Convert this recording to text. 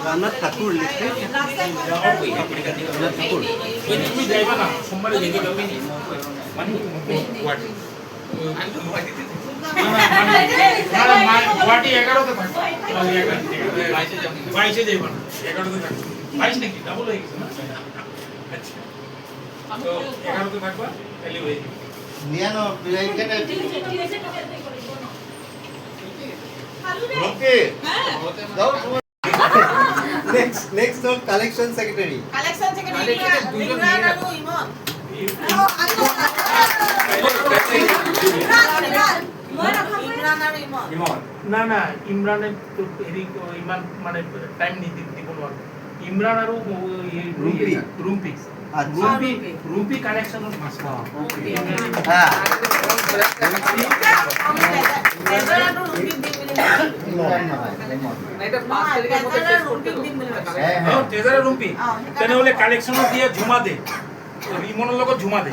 রান্নার ঠাকুর লিখে তুমি যাইবা না সোমবারে যেতে পারবে মানে গুয়াহাটি 11তে থাকবে 22 যাইবা না 11তে থাকবে 22 নাকি ডাবল হয়ে গেছে না আচ্ছা তো 11তে থাকবা তাহলে হয়ে যাবে নিয়ানো এখানে ওকে দাও নেক্সট হল কালেকশন সেক্রেটারি ইমরান আর ইমন না না ইমরানের তো এদিক ইমান মানে টাইম নিতে দিব না ইমরান আর Rumpi Rumpi connection of mass হ্যাঁ তেজারা রুম্পি তেনে হলে কালেকশন দিয়ে ঝুমা দে ইমনের লগত ঝুমা দে